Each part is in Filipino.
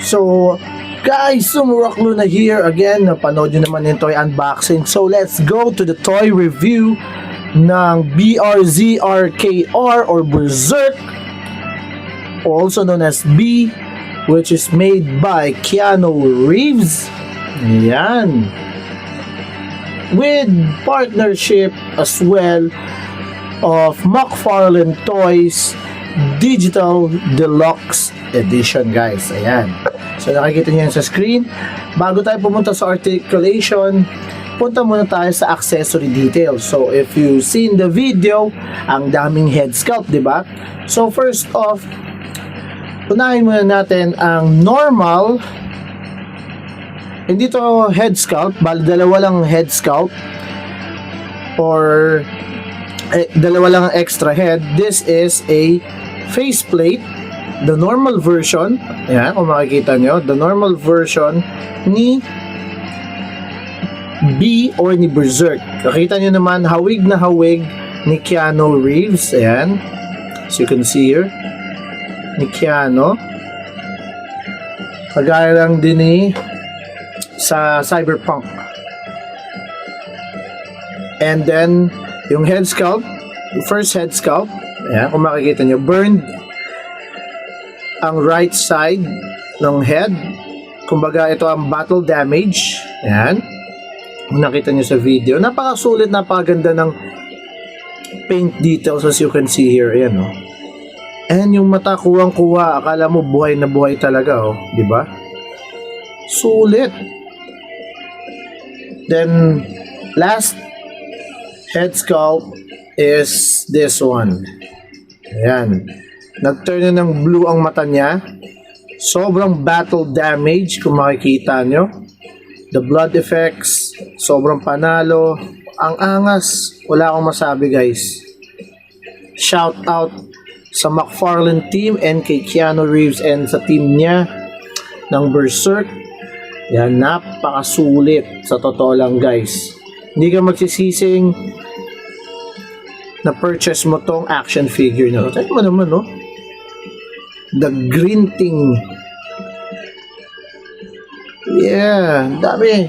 So, guys, Sumurak Luna here again. Napanood nyo naman yung toy unboxing. So, let's go to the toy review ng BRZRKR or Berserk, also known as B, which is made by Keanu Reeves. Yan. With partnership as well of McFarlane Toys Digital Deluxe Edition, guys. Ayan. So, nakikita niyo yan sa screen. Bago tayo pumunta sa articulation, punta muna tayo sa accessory details. So, if you seen the video, ang daming head sculpt, di ba? So, first off, unahin muna natin ang normal. Hindi to head sculpt, bali dalawa lang head sculpt or dalawa lang ang extra head. This is a faceplate, the normal version. Ayan, kung makikita nyo, the normal version ni B or ni Berserk. Nakita nyo naman, hawig na hawig ni Keanu Reeves. Ayan, as you can see here, ni Keanu. Kagaya lang din ni sa Cyberpunk. And then, yung head sculpt, yung first head sculpt, ayan, kung makikita nyo, burned ang right side ng head. Kumbaga, ito ang battle damage. Ayan. Kung nakita nyo sa video, napakasulit, napakaganda ng paint details as you can see here. Ayan, oh. And yung mata, kuwang-kuwa. Akala mo buhay na buhay talaga, oh. Diba? Sulit. Then, last head sculpt is this one. Ayan. Nag-turn na ng blue ang mata niya. Sobrang battle damage kung makikita nyo. The blood effects, sobrang panalo. Ang angas. Wala akong masabi, guys. Shout out sa McFarlane team and kay Keanu Reeves and sa team niya ng Berserk. Yan, napakasulit. Sa totoo lang, guys. Hindi ka magsisising na purchase mo tong action figure na. Check mo naman, no? The grinting. Yeah, dami.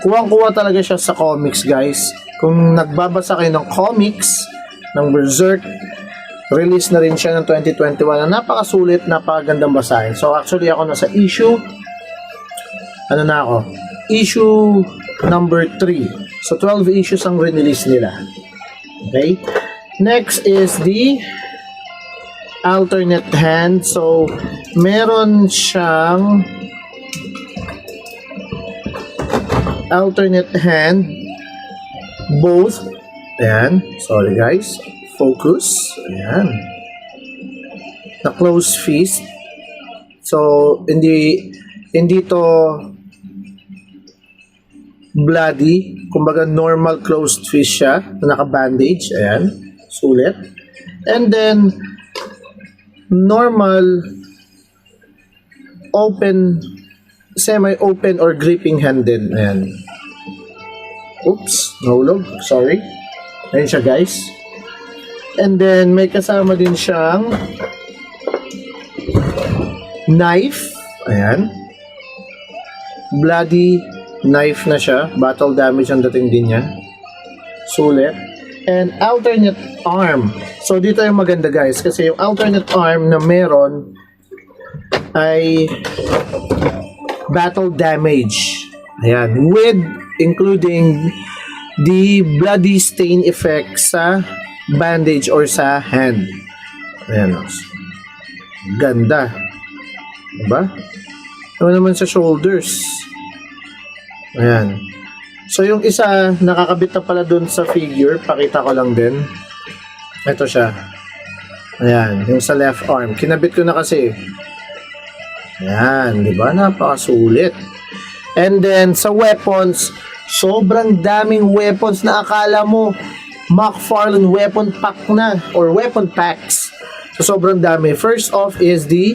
Kuwang-kuwa talaga siya sa comics, guys. Kung nagbabasa kayo ng comics ng Berserk, release na rin siya ng 2021 na napakasulit, napakagandang basahin. So actually ako nasa issue, ano na ako? Issue number 3. So 12 issues ang release nila. Okay? Next is the alternate hand. So, meron siyang alternate hand, both. Ayan. Sorry, guys. Focus. Ayan. Na close fist. So, hindi to bloody. Kumbaga, normal closed fist siya. Naka-bandage. Ayan. Sulit. And then, normal open, semi-open or gripping hand din. Ayan. Oops, nahulog. Sorry. Ayan siya, guys. And then, may kasama din siyang knife. Ayan. Bloody knife na siya. Battle damage ang dating din niya. Sulit. And alternate arm. So, dito yung maganda, guys. Kasi yung alternate arm na meron ay battle damage. Ayan. With, including the bloody stain effect sa bandage or sa hand. Ayan. Ganda. Diba? Ano naman sa shoulders. Ayan. So, yung isa, nakakabit na pala dun sa figure. Pakita ko lang din. Ito siya. Ayan, yung sa left arm. Kinabit ko na kasi. Ayan, di ba? Napakasulit. And then, sa weapons, sobrang daming weapons na akala mo McFarlane weapon pack na or weapon packs. So, sobrang dami. First off is the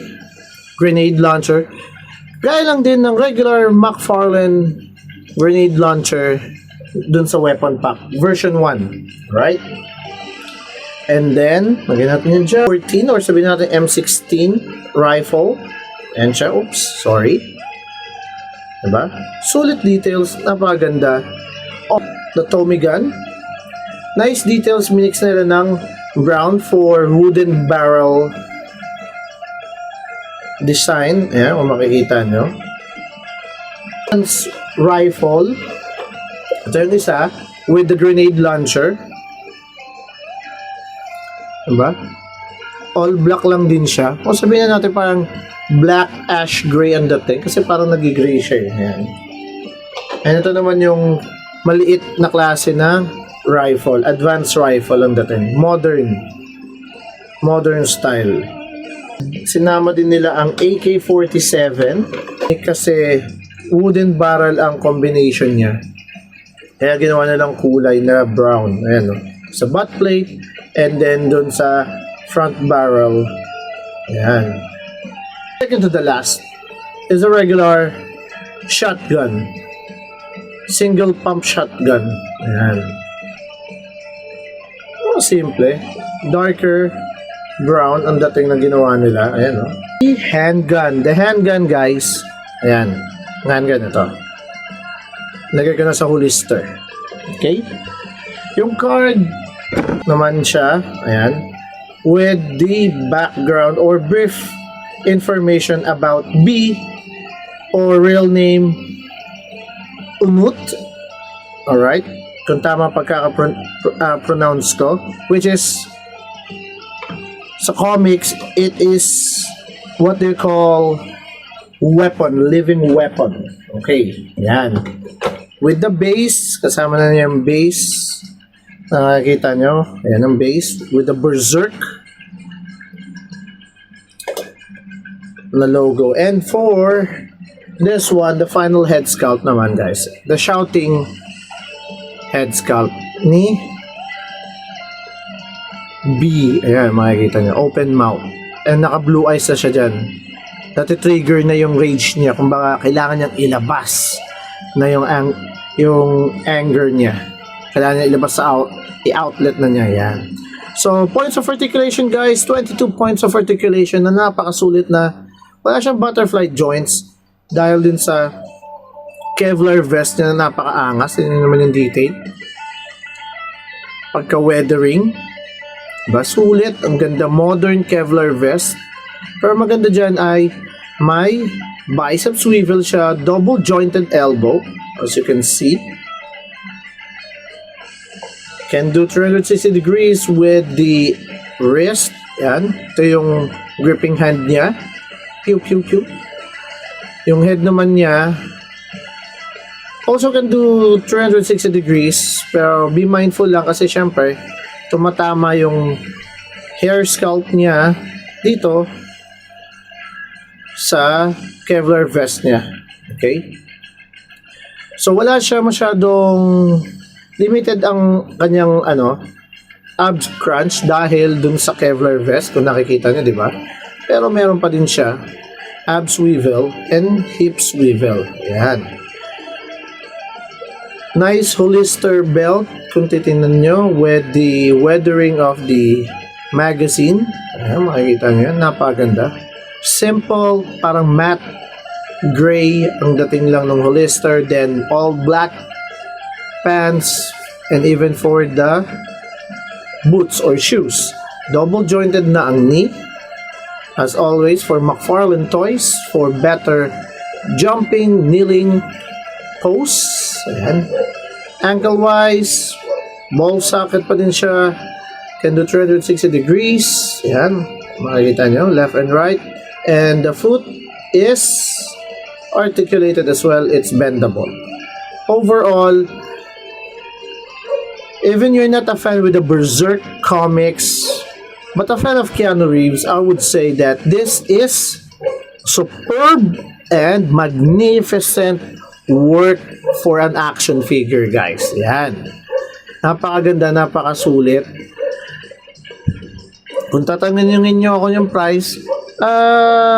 grenade launcher. Gaya lang din ng regular McFarlane grenade launcher dun sa weapon pack. Version 1. Right? And then, lagyan natin yung dyan. 14 or sabihin natin M16 rifle. Ayan siya. Oops, sorry. Diba? Sulit details, napakaganda. Oh, the Tommy gun. Nice details, minix nila ng brown for wooden barrel design. Ayan, kung makikita nyo. Rifle. Ito yung isa, with the grenade launcher. Diba? All black lang din siya. O sabihin na natin parang black, ash, gray ang dating. Kasi parang nag-gray siya. Ayan. And ito naman yung maliit na klase na rifle. Advanced rifle ang dating. Modern. Modern style. Sinama din nila ang AK-47. Kasi wooden barrel ang combination niya. Kaya ginawa nilang kulay na brown. Ayan o. Sa butt plate. And then dun sa front barrel. Ayan. Second to the last is a regular shotgun. Single pump shotgun. Ayan. Oh, simple. Darker brown ang dating na ginawa nila. Ayan o. Handgun. The handgun, guys. Ayan. Handgun ito. Lagay ko na sa holster. Okay? Yung card naman siya. Ayan. With the background or brief information about B or real name Unut. Alright? Kung tama pagkaka-pronounce ko. Which is sa comics, it is what they call weapon, living weapon. Okay. Yan. With the base, kasama na niya yung base. Nakikita nyo. Ayan ang base. With the berserk na logo. And for this one, the final head sculpt naman, guys. The shouting head sculpt ni B. Ayan, makikita nyo. Open mouth. And naka-blue eyes na siya dyan. Nati-trigger na yung rage niya. Kung baka kailangan niyang ilabas na yung anger niya. Kailangan niya ilabas sa i-outlet na niya. Yan. So, points of articulation, guys. 22 points of articulation na napakasulit na wala siyang butterfly joints dahil din sa Kevlar vest niya na napakaangas. Yun naman yung detail. Pagka-weathering. Diba? Sulit. Ang ganda. Modern Kevlar vest. Pero maganda dyan ay may bicep swivel siya. Double jointed elbow. As you can see. Can do 360 degrees with the wrist. Yan. Ito yung gripping hand niya. Pew, pew, pew. Yung head naman niya also can do 360 degrees, pero be mindful lang kasi syempre tumatama yung hair sculpt niya dito sa Kevlar vest niya. Okay? So wala siya masyadong limited ang kanyang abs crunch dahil dun sa Kevlar vest kung nakikita niyo, di ba? Pero meron pa din siya ab swivel and hip swivel. Yan. Nice holster belt kung titingnan nyo with the weathering of the magazine. Ayan, makikita nyo yan. Napaganda. Simple, parang matte gray ang dating lang ng holster. Then all black pants and even for the boots or shoes. Double jointed na ang knee. As always, for McFarlane Toys, for better jumping, kneeling pose. Ayan. Ankle-wise, ball socket pa din siya. Can do 360 degrees. Ayan. Makikita nyo, left and right. And the foot is articulated as well. It's bendable. Overall, even you're not a fan with the Berserk comics, but a fan of Keanu Reeves, I would say that this is superb and magnificent work for an action figure, guys. Yan. Napakaganda, napakasulit. Kung tatanungin nyo ako yung price,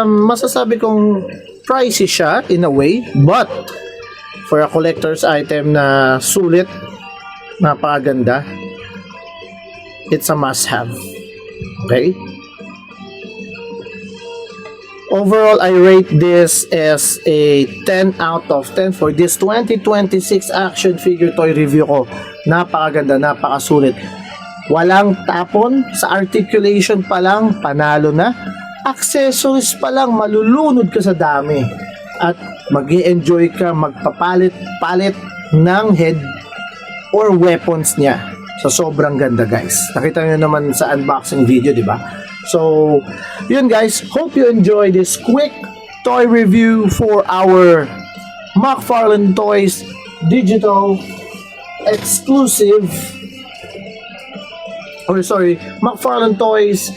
masasabi kong pricey siya in a way, but for a collector's item na sulit, napakaganda, it's a must-have. Okay? Overall, I rate this as a 10 out of 10 for this 2026 action figure toy review ko. Napakaganda, napakasulit. Walang tapon, sa articulation pa lang, panalo na. Accessories pa lang, malulunod ka sa dami. At mag-i-enjoy ka magpapalit-palit ng head or weapons niya. So, sobrang ganda guys. Nakita nyo naman sa unboxing video, di ba? So, yun guys. Hope you enjoy this quick toy review for our McFarlane Toys digital exclusive McFarlane Toys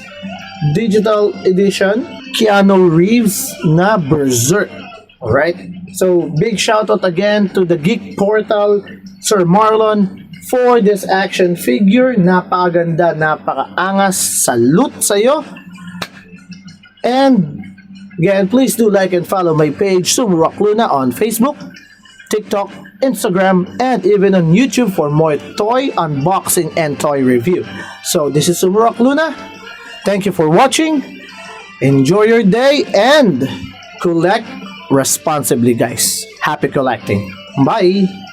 digital edition Keanu Reeves na Berserk. Alright? So, big shoutout again to the Geek Portal, Sir Marlon, for this action figure. Napakaganda, napakaangas. Salute sa'yo. And again, please do like and follow my page, Sumrock Luna, on Facebook, TikTok, Instagram, and even on YouTube for more toy unboxing and toy review. So this is Sumrock Luna. Thank you for watching. Enjoy your day and collect responsibly, guys. Happy collecting. Bye!